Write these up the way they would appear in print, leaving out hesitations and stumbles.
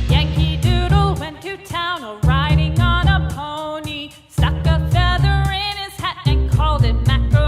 Yankee Doodle went to town riding on a pony, stuck a feather in his hat and called it macaroni.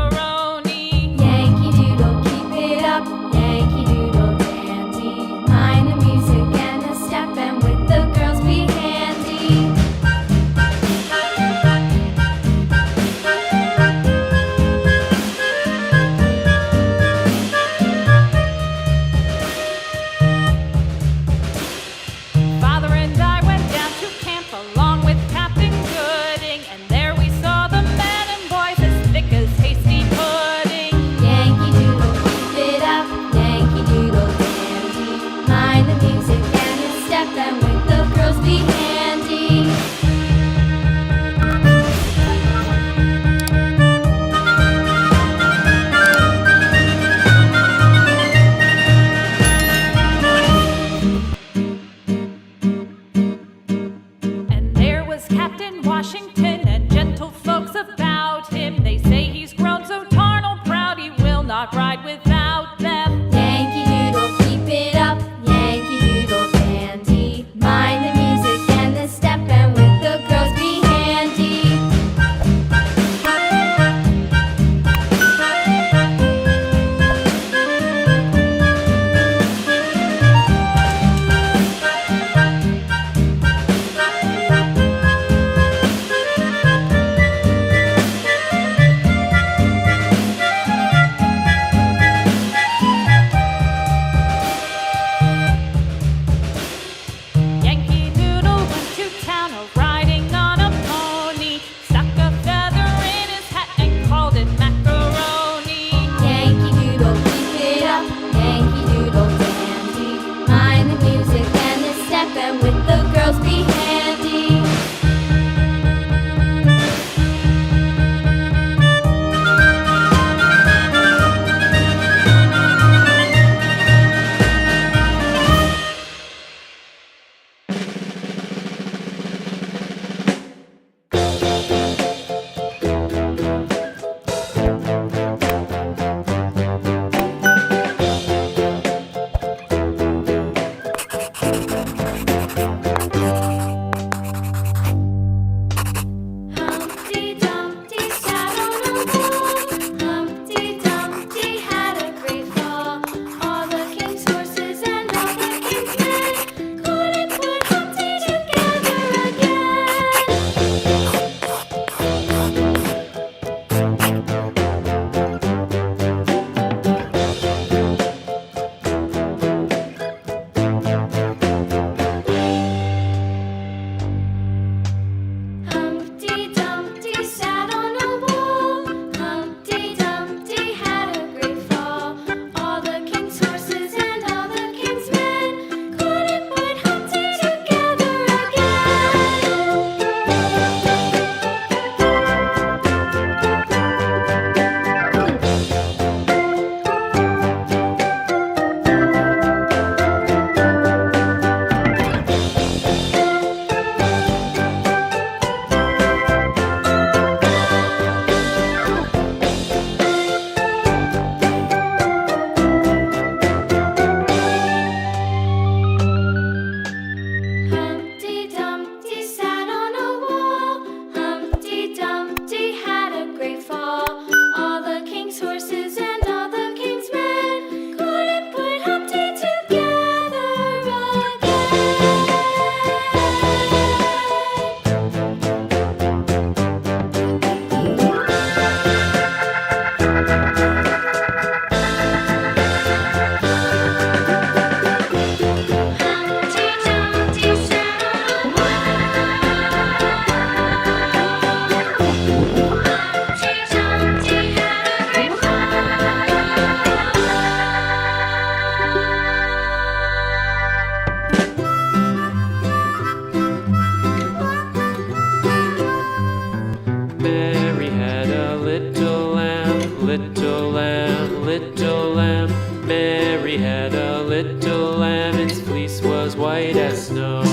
little lamb, little lamb. Mary had a little lamb, its fleece was white as snow.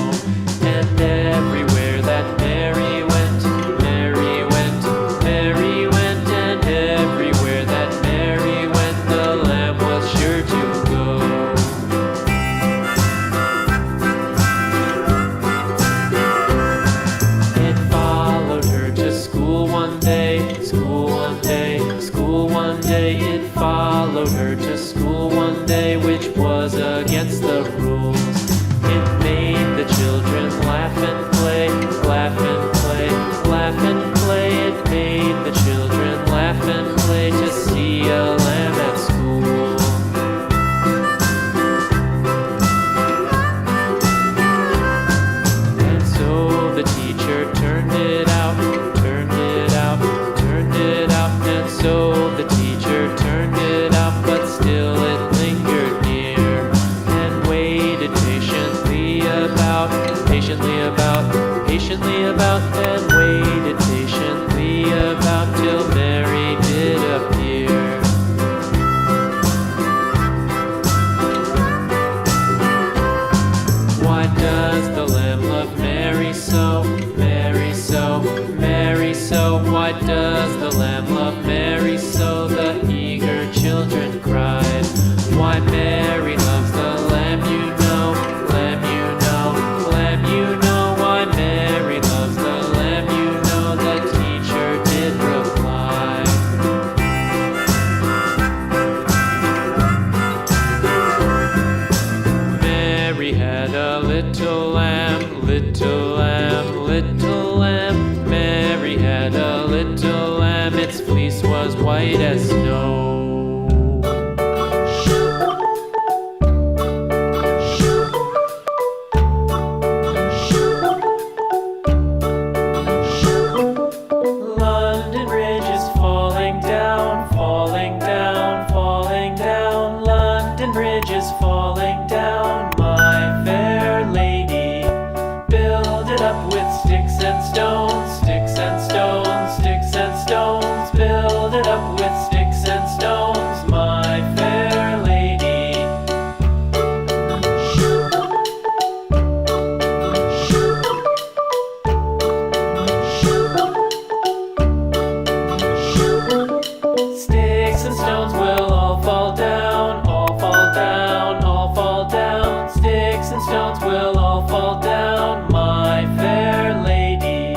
And everywhere that Mary went, Mary went, Mary went, and everywhere that Mary went, the lamb was sure to go. It followed her to school one day, school one day, school one day. It followed her to school one day, which was against the rules. It made the children laugh and play, laugh and play, laugh and play. It made the children laugh and play to see a lamb at school. And so the teacher turned it out, turned it out, turned it out. And so the teacher turned it out, but still it lingered near and waited patiently about, patiently about, patiently about, and waited patiently about till Mary did appear. Why does the lamb love Mary so, Mary so, Mary so? Why does the lamb love Mary so? The eager children cried. Why Mary loves the lamb, you know, lamb, you know, lamb, you know. Why Mary loves the lamb, you know, the teacher did reply. Mary had a little lamb, little lamb, little lamb. Mary had a little lamb, its fleece was white as snow. London Bridge is falling down, falling down, falling down. London Bridge is falling down, my fair lady. Build it up with sticks and stones, sticks and stones, sticks and stones. Build it up with sticks and stones, my fair lady. Sticks and stones will all fall down, all fall down, all fall down. Sticks and stones will all fall down, my fair lady.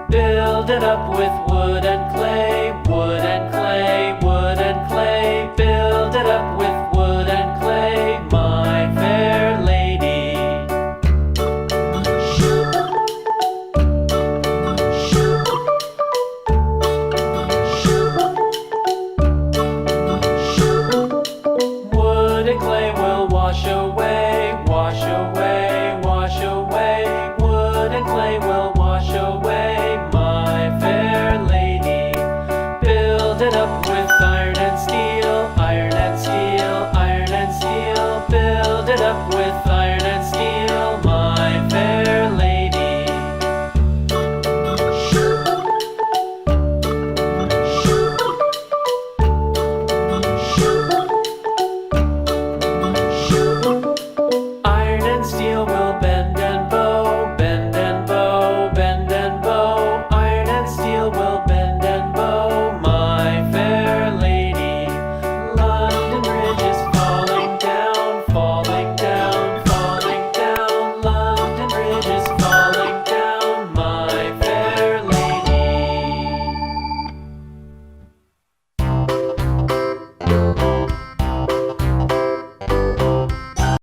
Build it up with wood and clay, wood and clay, wood and clay. Build it up with wood and clay, my fair lady. Wood and clay will wash away, wash away, wash away. Wood and clay will wash away, my fair lady. Build it up with